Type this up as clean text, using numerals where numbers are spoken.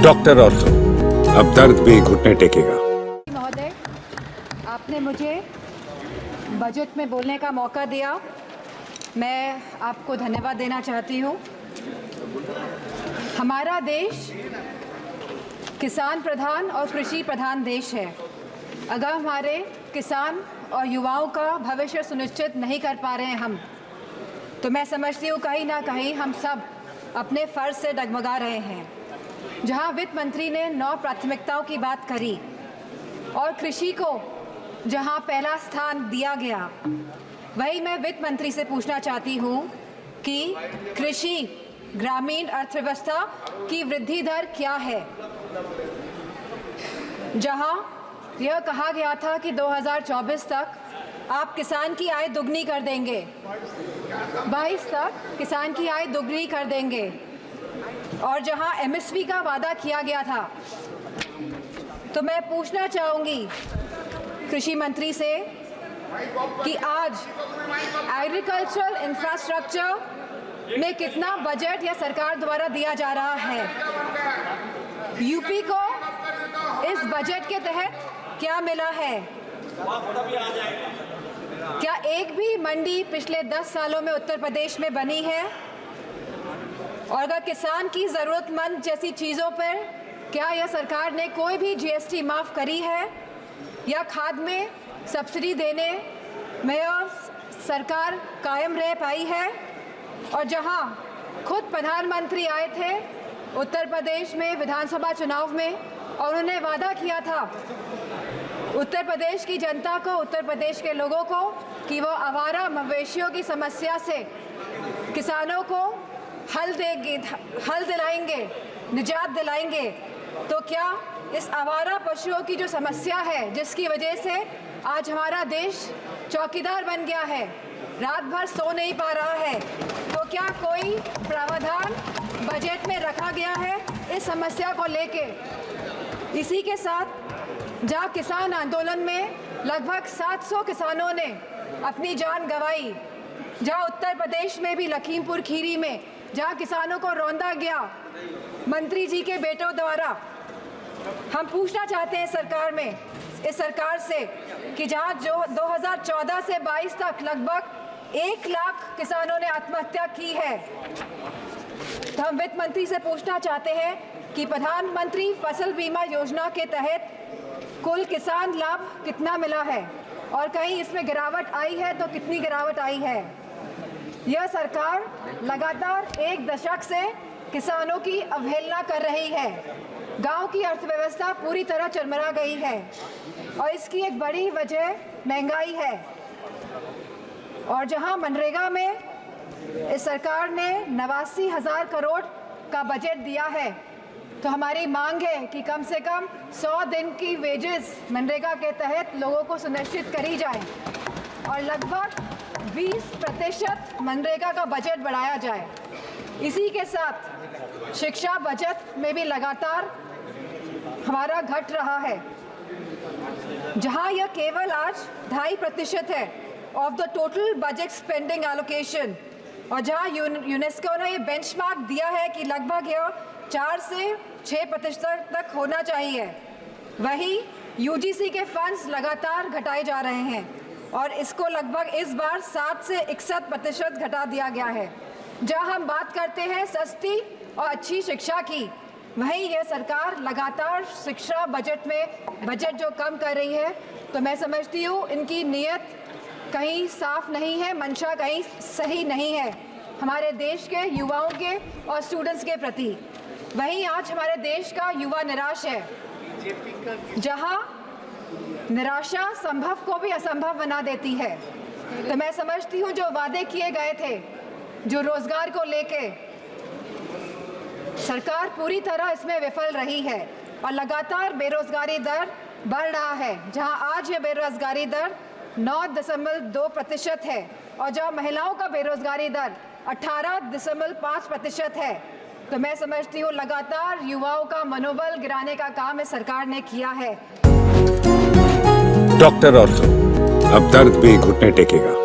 Doctor ortho, अब दर्द भी घुटने टेकेगा। महोदय, आपने मुझे बजट में बोलने का मौका दिया, मैं आपको धन्यवाद देना चाहती हूँ। हमारा देश किसान प्रधान और कृषि प्रधान देश है। अगर हमारे किसान और युवाओं का भविष्य सुनिश्चित नहीं कर पा रहे हैं हम, तो मैं समझती हूँ कहीं ना कहीं हम सब अपने फ़र्ज से डगमगा रहे हैं। जहाँ वित्त मंत्री ने 9 प्राथमिकताओं की बात करी और कृषि को जहाँ पहला स्थान दिया गया, वही मैं वित्त मंत्री से पूछना चाहती हूँ कि कृषि ग्रामीण अर्थव्यवस्था की वृद्धि दर क्या है। जहाँ यह कहा गया था कि 2024 तक आप किसान की आय दुगनी कर देंगे, 22 तक किसान की आय दुगनी कर देंगे, और जहां एमएसपी का वादा किया गया था, तो मैं पूछना चाहूंगी कृषि मंत्री से कि आज एग्रीकल्चरल इंफ्रास्ट्रक्चर में कितना बजट या सरकार द्वारा दिया जा रहा है। यूपी को इस बजट के तहत क्या मिला है? क्या एक भी मंडी पिछले 10 सालों में उत्तर प्रदेश में बनी है? और अगर किसान की ज़रूरतमंद जैसी चीज़ों पर क्या यह सरकार ने कोई भी जीएसटी माफ़ करी है, या खाद में सब्सिडी देने में यह सरकार कायम रह पाई है? और जहां खुद प्रधानमंत्री आए थे उत्तर प्रदेश में विधानसभा चुनाव में, और उन्होंने वादा किया था उत्तर प्रदेश की जनता को, उत्तर प्रदेश के लोगों को, कि वो आवारा मवेशियों की समस्या से किसानों को हल दिलाएंगे, निजात दिलाएंगे, तो क्या इस आवारा पशुओं की जो समस्या है, जिसकी वजह से आज हमारा देश चौकीदार बन गया है, रात भर सो नहीं पा रहा है, तो क्या कोई प्रावधान बजट में रखा गया है इस समस्या को लेके? इसी के साथ जहाँ किसान आंदोलन में लगभग 700 किसानों ने अपनी जान गंवाई, जहाँ उत्तर प्रदेश में भी लखीमपुर खीरी में जहाँ किसानों को रौंदा गया मंत्री जी के बेटों द्वारा, हम पूछना चाहते हैं इस सरकार से कि जहाँ जो 2014 से 22 तक लगभग 1 लाख किसानों ने आत्महत्या की है, तो हम वित्त मंत्री से पूछना चाहते हैं कि प्रधानमंत्री फसल बीमा योजना के तहत कुल किसान लाभ कितना मिला है, और कहीं इसमें गिरावट आई है तो कितनी गिरावट आई है। यह सरकार लगातार 1 दशक से किसानों की अवहेलना कर रही है। गांव की अर्थव्यवस्था पूरी तरह चरमरा गई है, और इसकी एक बड़ी वजह महंगाई है। और जहां मनरेगा में इस सरकार ने 89,000 करोड़ का बजट दिया है, तो हमारी मांग है कि कम से कम 100 दिन की वेजेस मनरेगा के तहत लोगों को सुनिश्चित करी जाए, और लगभग 20% मनरेगा का बजट बढ़ाया जाए। इसी के साथ शिक्षा बजट में भी लगातार हमारा घट रहा है, जहां यह केवल आज 2.5% है of the total budget spending allocation, और जहां यूनेस्को ने ये बेंचमार्क दिया है कि लगभग यह 4 से 6% तक होना चाहिए, वही यूजीसी के फंड्स लगातार घटाए जा रहे हैं, और इसको लगभग इस बार 7 से 61% घटा दिया गया है। जहां हम बात करते हैं सस्ती और अच्छी शिक्षा की, वहीं यह सरकार लगातार शिक्षा बजट में बजट जो कम कर रही है, तो मैं समझती हूँ इनकी नीयत कहीं साफ नहीं है, मंशा कहीं सही नहीं है हमारे देश के युवाओं के और स्टूडेंट्स के प्रति। वहीं आज हमारे देश का युवा निराश है, जहां निराशा संभव को भी असंभव बना देती है। तो मैं समझती हूँ जो वादे किए गए थे, जो रोजगार को लेके, सरकार पूरी तरह इसमें विफल रही है, और लगातार बेरोजगारी दर बढ़ रहा है। जहां आज ये बेरोजगारी दर 9.2% है, और जहां महिलाओं का बेरोजगारी दर 18.5% है, तो मैं समझती हूँ लगातार युवाओं का मनोबल गिराने का काम इस सरकार ने किया है। डॉक्टर ऑर्थो, अब दर्द भी घुटने टेकेगा।